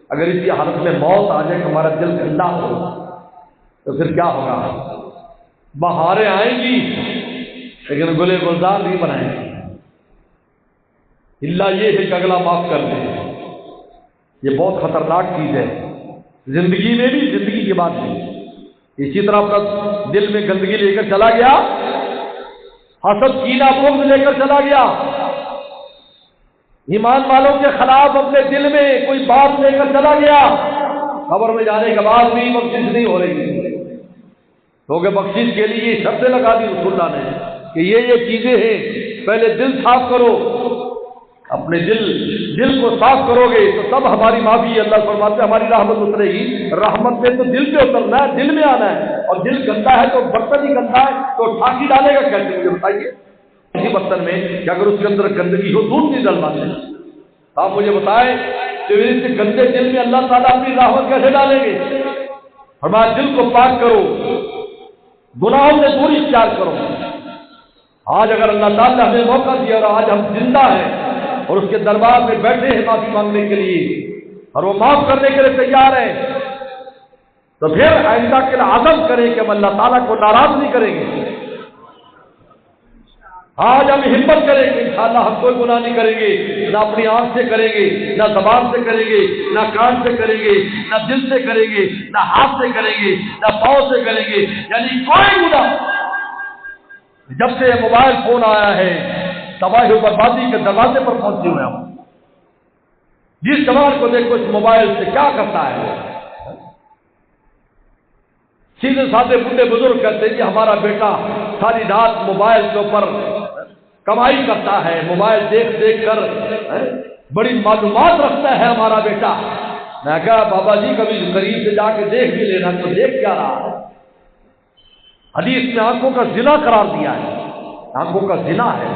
اگر اسی حالت میں موت آ جائے کہ ہمارا دل گندا ہو تو پھر کیا ہوگا؟ بہاریں آئیں گی لیکن گلے گلزار نہیں بنائیں گے، اللہ یہ ہے کہ اگلا معاف کر دے۔ یہ بہت خطرناک چیز ہے زندگی میں بھی، زندگی کے بعد بھی۔ اسی طرح اپنا دل میں گندگی لے کر چلا گیا، حسد کینہ بغض لے کر چلا گیا، ایمان والوں کے خلاف اپنے دل میں کوئی بات لے کر چلا گیا، قبر میں جانے کے بعد بھی بخشش نہیں ہو رہی، کیونکہ بخشش کے لیے یہ شرطیں لگا دی رسول اللہ نے کہ یہ چیزیں ہیں، پہلے دل صاف کرو، اپنے دل کو صاف کرو گے تو تب ہماری معافی اللہ فرماتے ہیں ہماری رحمت اترے گی. رحمت میں تو دل پہ اترنا ہے, دل میں آنا ہے, اور دل گندا ہے تو برتن ہی گندا ہے تو ٹھاکی ڈالے گا کیسے؟ مجھے بتائیے. اسی برتن میں کہ اگر اس کے اندر گندگی ہو دودھ نہیں ڈلواتے. آپ مجھے بتائیں کہ اس گندے دل میں اللہ تعالیٰ اپنی رحمت کیسے ڈالیں گے؟ ہمارے دل کو پاک کرو, گناہوں سے دوری اختیار کرو. آج اگر اللہ تعالیٰ نے ہمیں موقع دیا اور آج ہم زندہ ہیں اور اس کے دربار میں بیٹھے ہیں معافی مانگنے کے لیے اور وہ معاف کرنے کے لیے تیار ہیں, تو پھر آئندہ کے لیے عزم کریں کہ ہم اللہ تعالیٰ کو ناراض نہیں کریں گے. آج ہم ہمت کریں گے انشاءاللہ ہم کوئی گناہ نہیں کریں گے, نہ اپنی آنکھ سے کریں گے, نہ زبان سے کریں گے, نہ کان سے کریں گے, نہ دل سے کریں گے, نہ ہاتھ سے کریں گے, نہ پاؤں سے کریں گے, یعنی کوئی گناہ. جب سے موبائل فون آیا ہے تباہی و بربادی کے دروازے پر پہنچے ہوئے ہم. جس جوان کو دیکھو اس موبائل سے کیا کرتا ہے. سیدھے سادے بوڑھے بزرگ کہتے ہیں کہ ہمارا بیٹا ساری رات موبائل کے اوپر کمائی کرتا ہے, موبائل دیکھ دیکھ کر بڑی معلومات رکھتا ہے ہمارا بیٹا. میں کہا بابا جی کبھی قریب سے جا کے دیکھ بھی لینا, تو دیکھ کیا رہا ہے؟ حدیث میں آنکھوں کا زنا قرار دیا ہے, آنکھوں کا زنا ہے.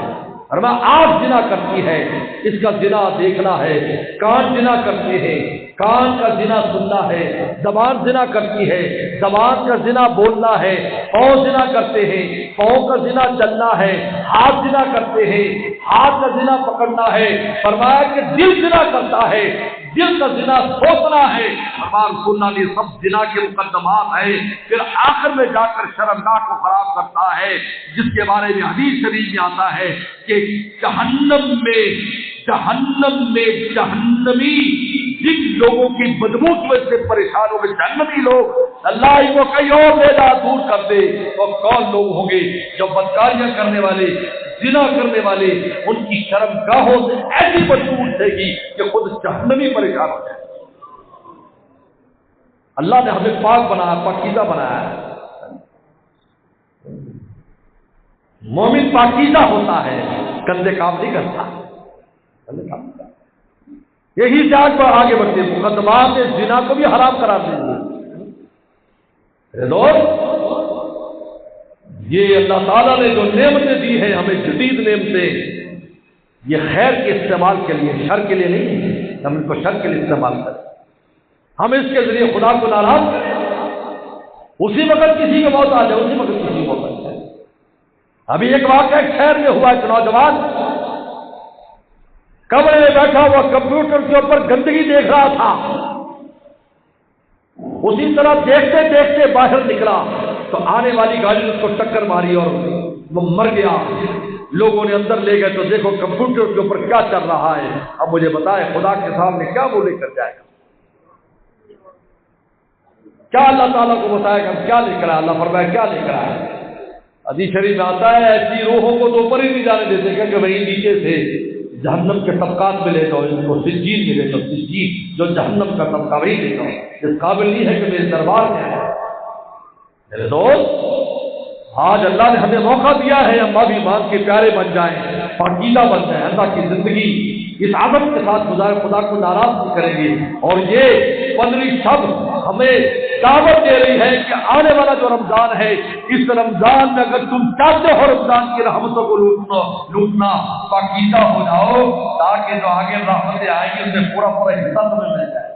اور میں آنکھ زنا کرتی ہے, اس کا زنا دیکھنا ہے. کان زنا کرتے ہیں, کان کا زنا سننا ہے. زبان زنا کرتی ہے, زبان کا زنا بولنا ہے. پاؤں زنا کرتے ہیں, پاؤں کا زنا چلنا ہے. ہاتھ زنا کرتے ہیں, ہاتھ کا زنا پکڑنا ہے. فرمایا کہ دل زنا کرتا ہے, دل کا زنا سوچنا ہے. سننا نہیں سب زنا کے مقدمات ہے. پھر آخر میں جا کر شرمگاہ کو خراب کرتا ہے, جس کے بارے میں حدیث شریف میں آتا ہے کہ جہنم میں جہنمی جن لوگوں کی بدبو کی وجہ سے پریشان ہو گئے, جہنمی لوگ, اللہ ان کو کئی اور میدہ دور کر دے. وہ کون لوگ ہوں گے؟ جو بدکاریاں کرنے والے, زنا کرنے والے, ان کی شرمگاہوں سے ایسی بدبو اٹھے گی کہ خود جہنمی پریشان ہو جائے. اللہ نے ہمیں پاک بنایا, پاکیزہ بنایا ہے. مومن پاکیزہ ہوتا ہے, گندے کام نہیں کرتا. یہی سے آگے بڑھتے مقدمات زنا کو بھی حرام قرار دیجیے. دوست, یہ اللہ تعالیٰ نے جو نعمتیں دی ہیں ہمیں, جدید نعمتیں, یہ خیر کے استعمال کے لیے, شر کے لیے نہیں. ہم ان کو شر کے لیے استعمال کریں, ہم اس کے ذریعے خدا کو ناراض کریں. اسی وقت کسی کی موت آ جائے, اسی وقت کسی کی موت آ جائے. ابھی ایک واقعہ ایک شہر میں ہوا, ایک نوجوان کمرے میں بیٹھا ہوا کمپیوٹر کے اوپر گندگی دیکھ رہا تھا. اسی طرح دیکھتے دیکھتے باہر نکلا تو آنے والی گاڑی نے اس کو ٹکر ماری اور وہ مر گیا. لوگوں نے اندر لے گئے تو دیکھو کمپیوٹر کے اوپر کیا چل رہا ہے. اب مجھے بتائے خدا کے سامنے کیا وہ لے کر جائے گا؟ کیا اللہ تعالیٰ کو بتائے گا کیا لے کر آیا؟ اللہ فرمایا کیا لے کر آیا؟ حدیث شریف میں آتا ہے ایسی روحوں کو تو اوپر ہی نہیں جانے دیتے کہ وہیں نیچے سے جہنم کے طبقات میں لے جاؤ, ان کو سجین میں لے جاؤ. سجین جو جہنم کا طبقہ وہی لے جاؤ, اس قابل نہیں ہے کہ میرے دربار میں ہے. میرے دوست, آج اللہ نے ہمیں موقع دیا ہے ہم بھی مان کے پیارے بن جائیں, پاکیزہ بن جائیں, اللہ کی زندگی اس عادت کے ساتھ گزارے, خدا کو ناراض نہیں کریں گے. اور یہ 15 شب ہمیں دعوت دے رہی ہے کہ آنے والا جو رمضان ہے, اس رمضان میں اگر تم چاہتے ہو رمضان کی رحمتوں کو لوٹنا, پاکیزہ ہو جاؤ تاکہ جو آگے رحمتیں آئیں گی اس میں پورا حصہ تمہیں مل جائے.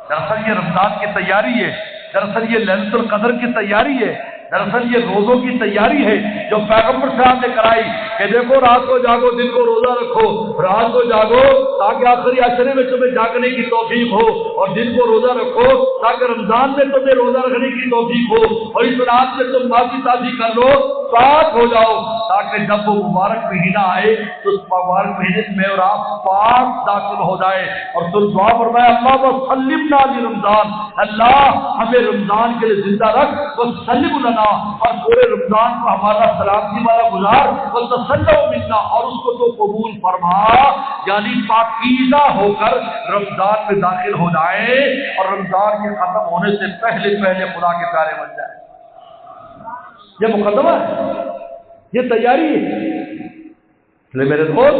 دراصل یہ رمضان کی تیاری ہے, دراصل یہ لیلۃ القدر کی تیاری ہے, دراصل یہ روزوں کی تیاری ہے جو پیغمبر صاحب نے کرائی کہ دیکھو رات کو جاگو, دن کو روزہ رکھو. رات کو جاگو تاکہ آخری عشرے میں تمہیں جاگنے کی توفیق ہو, اور دن کو روزہ رکھو تاکہ رمضان میں تمہیں روزہ رکھنے کی توفیق ہو, اور اس رات میں تم معافی تازی کر لو, پاک ہو جاؤ, تاکہ جب وہ مبارک مہینہ آئے تو اس مبارک مہینے میں اور آپ پاک داخل ہو جائے. اور تم دعا فرمائے اللہم سلمنا لرمضان, اللہ ہمیں رمضان کے لیے زندہ رکھ, وسلم لنا, اور پورے رمضان کو ہمارا سلامتی والا گزار, وتسلم منا, اور اس کو تو قبول فرما. یعنی پاکیزہ ہو کر رمضان میں داخل ہو جائے اور رمضان کے ختم ہونے سے پہلے خدا کے پیارے بن جائے. یہ مقدمہ ہے, یہ تیاری ہے. میرے دوست,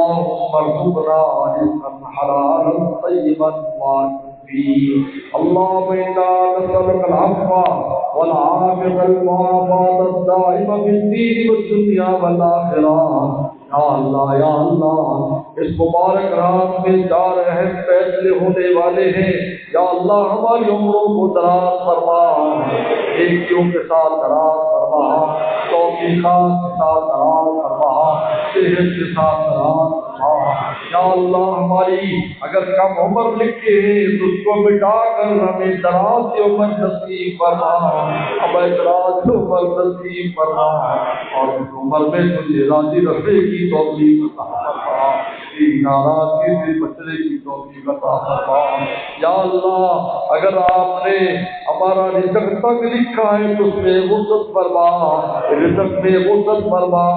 اللهم ارزقنا رزقا حلالا طيبا مباركا فيه. اللهم انا نسألك العفو والعافية والمعافاة الدائمة في الدين والدنيا والآخرة. یا اللہ اس مبارک رات میں 4 اہم فیصلے ہونے والے ہیں. یا اللہ ہماری عمروں کو دراز فرما، نیکیوں کے ساتھ دراز فرما، توفیقات کے ساتھ دراز فرما، صحت کے ساتھ دراز فرما. یا اللہ ہماری اگر کم عمر لکھے ہیں تو اس کو مٹا کر ہمیں دراز کی عمر نصیب فرما، ہمیں دراز کی عمر نصیب فرما، اور اس عمر میں تجھے راضی رکھنے کی توفیق عطا فرما، ناراضگی سے بچنے کی توفیق عطا فرما. یا اللہ اگر آپ نے ہمارا رزق تک لکھا ہے تو اس میں وسعت فرما، رزق میں وسعت فرما،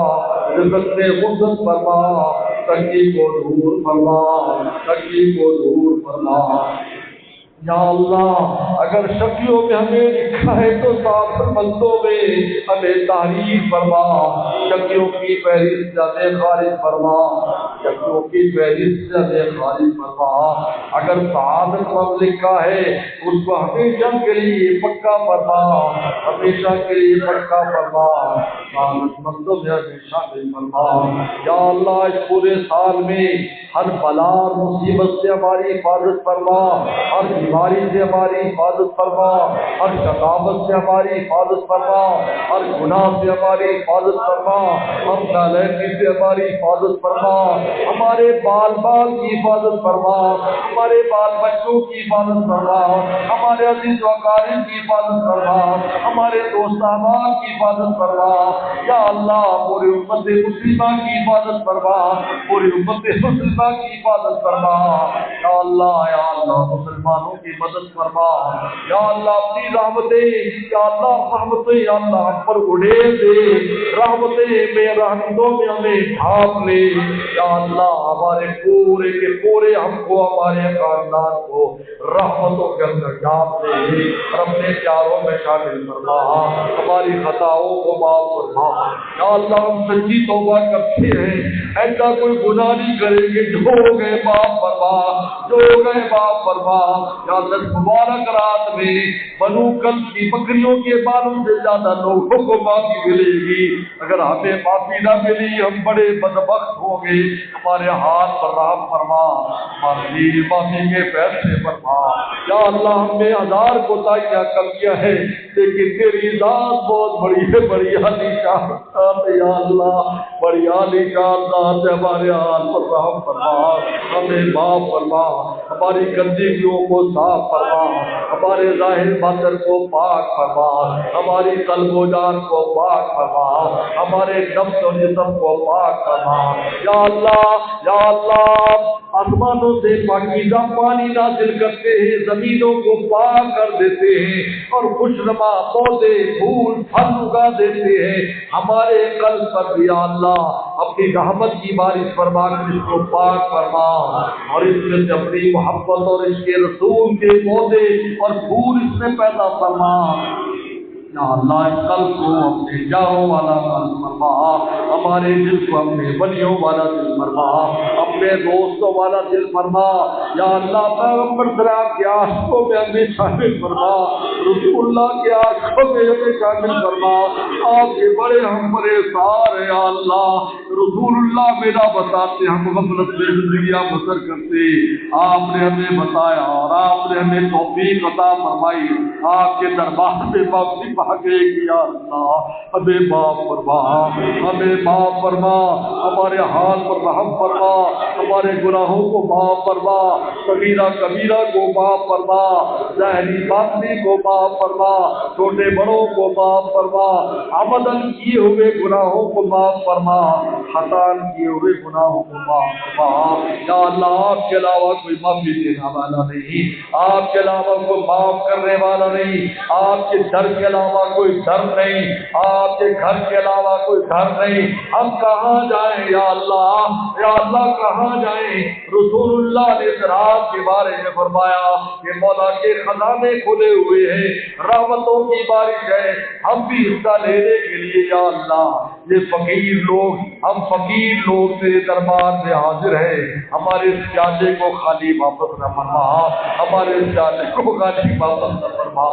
رزق میں وسعت فرما، تنگی کو دور فرما، تنگی کو دور فرما. یا اللہ اگر شکیوں میں ہمیں لکھا ہے تو ساتھ بندوں میں ہمیں تحریر فرما، شکیوں کی فہرست سے ہمیں خارج فرما، شکیوں کی فہرست سے ہمیں خارج فرما. اگر سعادت پر لکھا ہے اس کو ہمیشہ کے لیے پکا فرما، ہمیشہ کے لیے پکا فرما، سعادت مندوں میں ہمیشہ کے لیے فرما. یا اللہ اس پورے سال میں ہر بلا اور مصیبت سے ہماری حفاظت فرما، ہر بیماری سے ہماری حفاظت فرما، ہر شقاوت سے ہماری حفاظت فرما، ہر گناہ سے ہماری حفاظت فرما، ہر نالائقی سے ہماری حفاظت فرما، ہمارے بال بال کی حفاظت فرما، ہمارے بال بچوں کی حفاظت فرما، ہمارے عزیز و اقارب کی حفاظت فرما، ہمارے دوست احباب کی حفاظت فرما. یا اللہ پوری امت مسلمہ کی حفاظت فرما، پوری امت مسلمہ کی حفاظت فرما. یا اللہ مسلمانوں کی مدد فرما. یا اللہ اپنی رحمتیں، یا اللہ رحمتیں، یا اللہ ہم پر اڑے دے، رحمتیں میں رحمتوں میں ہمیں ڈھانپ لے. یا اللہ ہمارے پورے کے پورے ہم کو، ہمارے خاندان کو رحمتوں کے اندر ڈھانپ لے، اور اپنے پیاروں میں شامل فرما، ہماری خطاؤں کو معاف فرما. یا اللہ ہم سچی توبہ کرتے ہیں، ایسا کوئی گناہ نہیں کریں گے، جو ہو گئے معاف فرما، جو ہو گئے معاف فرما. یا اللہ مبارک رات میں بنو کل کی بکریوں کے بالوں سے زیادہ لوگوں کو معافی ملے گی. اگر ہمیں معافی نہ ملی ہم بڑے بدبخت ہوں گے. ہمارے ہاتھ پر رحم فرما، ہماری معافی کے فیصلے فرما. یا اللہ ہم نے 1000 کوتاہیاں کر دیا ہے، لیکن تیری ذات بہت بڑی ہے، بڑی عالی شان ہے. یا اللہ بڑی عالی شان ذات ہے، ہمارے ہاتھ پر رحم فرما، ہمیں معاف فرما، ہماری گندگیوں کو صاف فرما، ہمارے ظاہر باطن کو پاک فرما، ہماری قلب و جان کو پاک فرما، ہمارے نفس و جسم کو پاک فرما. یا اللہ آسمانوں سے پاکیزہ پانی نازل کرتے ہیں، زمینوں کو پاک کر دیتے ہیں، اور خوشنما پودے پھول پھل اگا دیتے ہیں. ہمارے قلب پر بھی یا اللہ اپنی رحمت کی بارش فرما کر اس کو پاک فرما، اور اس میں سے اپنی محبت اور اس کے رسول کے پودے اور پھول اس میں پیدا فرما. یا اللہ اس قلب کو اپنے جاؤں والا قلب فرما، ہمارے دل کو اپنے ولیوں والا دل فرما، اپنے دوستوں والا دل فرما. یا اللہ پیغمبر سلام کے عاشقوں میں ہمیں شامل فرما، رسول اللہ کے عاشقوں میں ہمیں شامل فرما. آپ کے بڑے ہم بڑے سار ہیں. یا اللہ رسول اللہ میرا بتاتے ہم غفلت میں زندگیاں بسر کرتے، آپ نے ہمیں بتایا اور آپ نے ہمیں توفیق عطا فرمائی. آپ کے دربار میں واپسی پاگے کیا. اللہ ہمیں معاف فرما، ہمیں معاف فرما، ہمارے حال پر رحم فرما، ہمارے گناہوں کو معاف فرما، صغیرہ کبیرہ کو معاف فرما، ظاہری باطنی کو معاف فرما، چھوٹے بڑوں کو معاف فرما، عمدن کیے ہوئے گناہوں کو معاف فرما، خطان کیے ہوئے گناہوں کو معاف فرما. یا اللہ آپ کے علاوہ کوئی معافی دینے والا نہیں، آپ کے علاوہ کوئی معاف کرنے والا نہیں، آپ کے در کے علاوہ کوئی در نہیں، آپ کے گھر کے علاوہ کوئی گھر نہیں. ہم کہاں جائیں یا اللہ، یا اللہ کہاں جائیں؟ رسول اللہ نے ذرا کائنات کے بارے میں فرمایا کہ مولا کے خزانے کھلے ہوئے ہیں، رحمتوں کی بارش ہے، ہم بھی حصہ لینے کے لیے یا اللہ یہ فقیر لوگ، ہم فقیر لوگ تیرے دربار میں حاضر ہیں، ہمارے اس پیالے کو خالی واپس نہ فرما، ہمارے اس پیالے کو خالی واپس نہ فرما،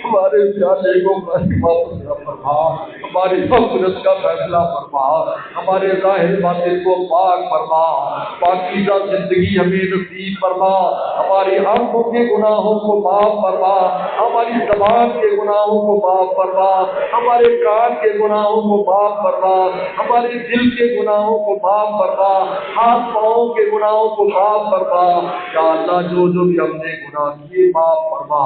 ہمارے اس پیالے کو خالی واپس نہ فرما، ہماری مغفرت کا فیصلہ فرما، ہمارے ظاہر باطن کو پاک فرما، پاکیزہ زندگی ہمیں نصیب فرما، ہماری آنکھوں کے گناہوں کو معاف فرما، ہماری زبان کے گناہوں کو معاف فرما، ہمارے کان کے گناہوں کو معاف فرما، ہمارے دل کے گناہوں کو معاف فرما، ہاتھ پاؤں کے گناہوں کو معاف فرما، یا اللہ جو جو بھی ہم نے گناہ کیے معاف فرما،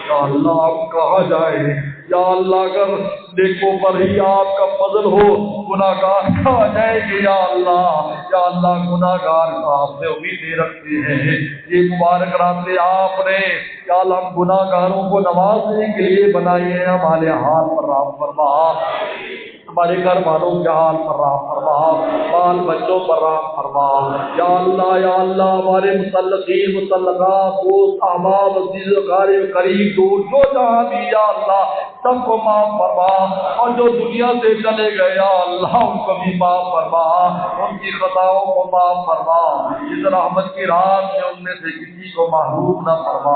یا اللہ ہم کہاں جائیں، یا اللہ اگر نیکوں پر ہی آپ کا فضل ہو گناہگار کہاں جائیں گے، یا اللہ گناہگار کا آپ سے امیدیں رکھتے ہیں، یہ مبارک راتیں آپ نے یا اللہ ہم گناہگاروں کو نوازنے کے لیے بنائی ہیں، ہمارے حال پر رحم فرما، ہمارے گھر والوں کے حال پر رحم فرما، بال بچوں پر رحم فرما، یا اللہ ہمارے متعلقین متعلقات دوست احباب عزیز قریب قریب دور جو جہاں بھی یا اللہ سب کو معاف فرما، اور جو دنیا سے چلے گئے یا اللہ ان کو بھی معاف فرما، ان کی خطاؤں کو معاف فرما، اس رحمت کی رات میں ان میں سے کسی کو محروم نہ فرما،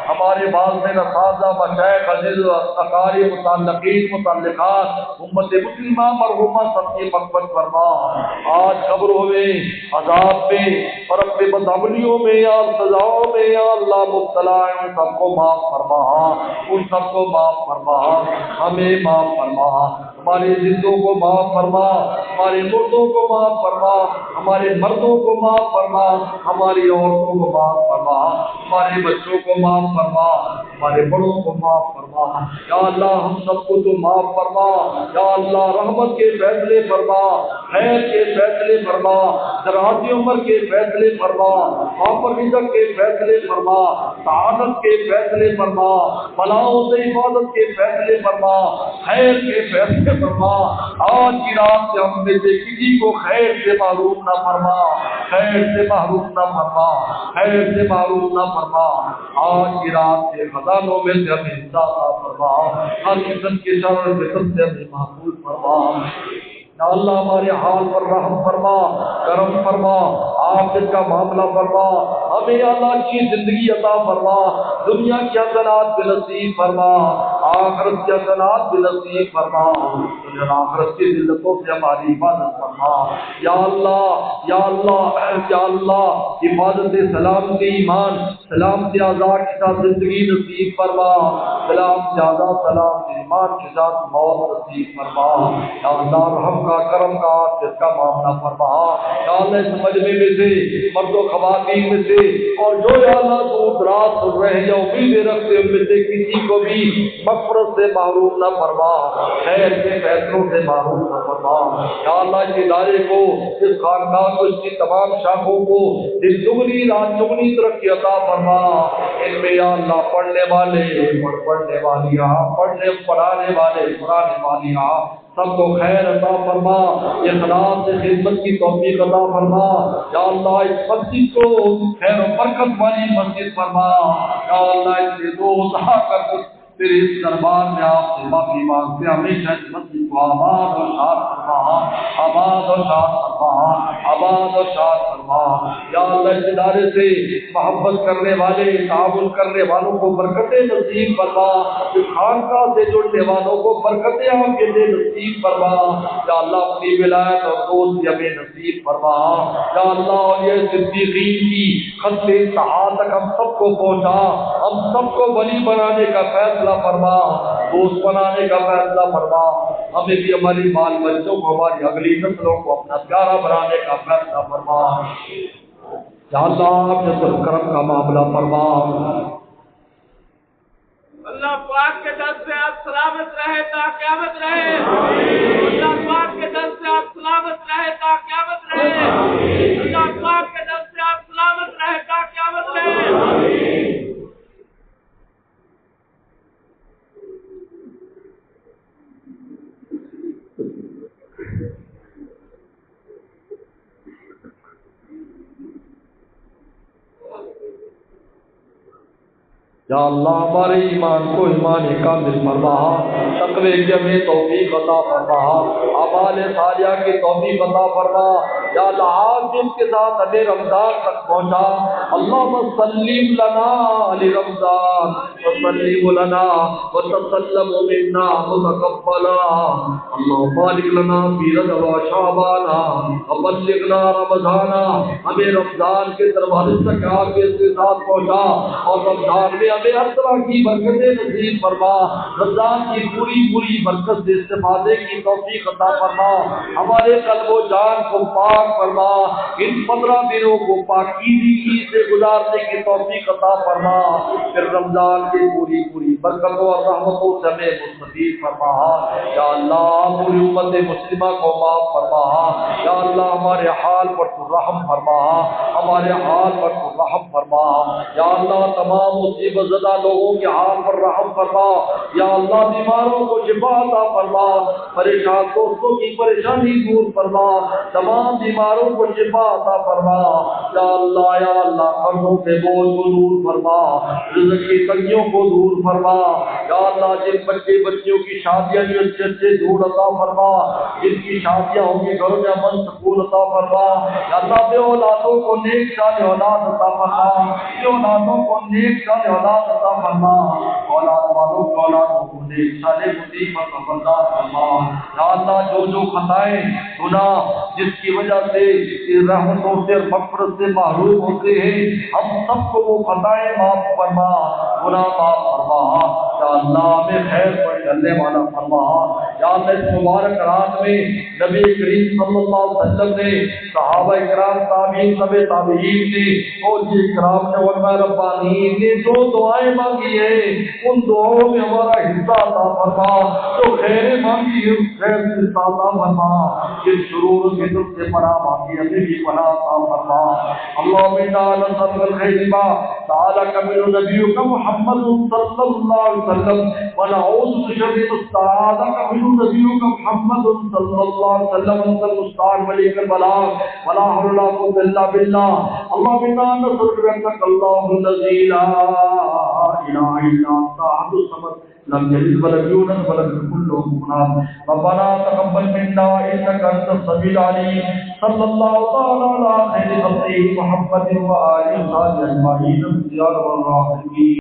ہمارے بعض میں نسازہ مشائخ عزیز اقارب متعلقین متعلقات امت مسلمہ مرحومہ سب کی مغفرت فرما، آج قبروں میں عذاب میں اور اپنے بدعملیوں میں یا سزاؤں میں یا اللہ مبتلا ہے ان سب کو معاف فرما، ان سب کو معاف فرما، ہمیں معاف فرما، ہمارے زندوں کو معاف فرما، ہمارے مردوں کو معاف فرما، ہمارے مردوں کو معاف فرما، ہماری عورتوں کو معاف فرما، ہمارے بچوں کو معاف فرما، ہمارے بڑوں کو معاف فرما، یا اللہ ہم سب کو تو معاف فرما، یا اللہ رحمت کے فیصلے فرما، خیر کے فیصلے فرما، دراز عمر کے فیصلے فرما، آفر رزق کے فیصلے فرما، سعادت کے فیصلے فرما، بلاؤں سے حفاظت کے فیصلے فرما، خیر کے فیصلے فرما، آج کی رات سے ہم میں سے کسی کو خیر سے محروم نہ فرما، خیر سے محروم نہ فرما، خیر سے محروم نہ فرما، آج کی رات کے خزانوں میں سے ہمیں حصہ عطا فرما، ہر قسم کے شر و فتن سے ہمیں محفوظ فرما، یا اللہ ہمارے حال پر رحم فرما، کرم فرما، آخرت کا معاملہ فرما، ہمیں یا اللہ اچھی زندگی عطا فرما، دنیا کی حسنات بھی نصیب فرما، آخرت کی حسنات بھی نصیب فرما، آخرت کی ذلتوں سے ہماری حفاظت فرما، یا اللہ یا اللہ یا اللہ حفاظت سلامتی ایمان سلامتی آزاد کے ساتھ زندگی نصیب فرما، سلامتی آزاد سلامتی ایمان کے ساتھ موت نصیب فرما، یا اللہ رحم کا کرم کا جس کا معاملہ فرما، یا اللہ اس مجمع میں سے مرد و خواتین میں سے اور جو یا اللہ دور دراز سن رہے ہیں یا امیدیں رکھتے ان میں سے کسی کو بھی مغفرت سے محروم نہ فرما، خیر کے فیصلوں سے محروم نہ فرما، یا اللہ اس ادارے کو اس خاندان کو اس کی تمام شاخوں کو دن دگنی رات چگنی ترقی عطا فرما، ان میں یا اللہ پڑھنے والے پڑھنے والیاں پڑھانے والے پڑھانے والیاں سب کو خیر عطا فرما، اخلاص سے خدمت کی توفیق عطا فرما، یا اللہ اس مسجد کو خیر و برکت والی مسجد فرما، یا اللہ اس سے دو کر تیرے اس دربار میں آپ سے معافی مانگتے ہیں، ہمیشہ اس مسجد کو آباد اور شاد فرما، آباد اور شاد فرما، آباد اور شاد فرما، یا اللہ اس ادارے سے محبت کرنے والے تعاون کرنے والوں کو برکتیں نصیب فرما، اس خانقاہ سے جڑنے والوں کو برکتیں آپ کے دے نصیب فرما، یا اللہ اپنی ولایت اور دوست ہمیں نصیب فرما، یا اللہ اور یہ صدیقین کی خط انتہا تک ہم سب کو پہنچا، ہم سب کو ولی بنانے کا فیصلہ فرما، دوست بنانے کا فیصلہ فرما، ہمیں بھی ہماری بال بچوں کو ہماری اگلی نسلوں کو اپنا پیارا بنانے کا فیصلہ فرما، یا اللہ اپنے کرم کا معاملہ فرما، اللہ پاک کے در سے آپ سلامت رہے تا قیامت رہے، اللہ پاک کے در سے آپ سلامت رہے تا قیامت رہے، اللہ پاک کے در سے آپ سلامت رہے تا قیامت رہے۔ یا اللہ ہمارے ایمان کو ایمان کامل فرما، تقوی کی ہمیں توفیق عطا فرما، اعمال صالحہ کی توفیق عطا فرما۔ یا اللہ آج دن کے ساتھ ہمیں رمضان تک پہنچا، اللہم سلم لنا علی رمضان وسلم لنا وتسلم منا متقبلا، اللہم بارک لنا فی رجب و شعبان وبلغنا رمضان۔ ہمیں رمضان کے دروازے تک عافیت کے ساتھ پہنچا اور رمضان میں ہمیں ہر طرح کی برکتیں نصیب فرما، رمضان کی پوری برکت سے استفادے کی توفیق عطا فرما، ہمارے قلب و جان کو پاک فرما، ان 15 دنوں کو پاکیزگی سے گزارنے کی توفیق عطا فرما، پھر رمضان کی پوری برکتوں اور رحمتوں سے ہمیں مستفید فرما۔ یا اللہ پوری امت مسلمہ کو معاف فرما، یا اللہ ہمارے حال پر تو رحم فرما، ہمارے حال پر تو رحم فرما، یا اللہ تمام مصیبت زدہ لوگوں کے حال پر رحم فرما، یا اللہ بیماروں کو شفا عطا فرما، پریشان دوستوں کی پریشانی دور فرما، تمام بیماروں کو شفا عطا فرما، یا اللہ قرضوں کے بوجھ کو دور فرما، رزق کی تنگیوں کو دور فرما، یا اللہ جن بچیوں کی شادیاں بھی اچھے دور عطا فرما، جن کی شادیاں ہوں گی گھروں میں امن سکون عطا فرما، یا اللہ بے اولادوں کو نیک صالح اولاد عطا فرما، بے اولادوں کو نیک صالح اولاد عطا فرما، اولاد والوں کو اولادوں کو نیک صالح مصیبت و بردار فرما، یا اللہ جو خطائیں گناہ جس کی وجہ سے رحمتوں سے مغفرت سے محروم ہوتے ہیں، ہم سب کو وہ خطائیں معاف فرما، گناہ معاف فرما، یا اللہ ہمیں خیر پر چلنے والا فرما، یا اللہ اس مبارک رات میں نبی کریم صلی اللہ علیہ وسلم نے، صحابہ کرام تابعین تابعین نے، اولیاء کرام نے، علماء ربانیین نے جو دعائیں مانگی ہیں ان دعاؤں میں ہمارا حصہ عطا فرما، جو خیر مانگی ہے اس خیر سے عطا فرما، جن شرور کے دل سے پناہ مانگی ہمیں بھی پناہ عطا فرما۔ اللہم انا نسألک الخیر ما سألک من نبیک محمد صلی اللہ علیہ وسلم ونعوذ بشر ما استعاذک من نبیک محمد صلی اللہ علیہ وسلم، انت المستعان وعلیک البلاغ ولا حول ولا قوة الا بالله۔ اللہم انا نسألک بأنک اللہ الذی لا الہ الا انت احد الصمد لم يلد ولم يولد ولم يكن له كفوا احد، ربنا تقبل منا انك انت السميع العليم، صلى الله تعالى على خير خلقه محمد وآله وصحبه اجمعين يا رب العالمين۔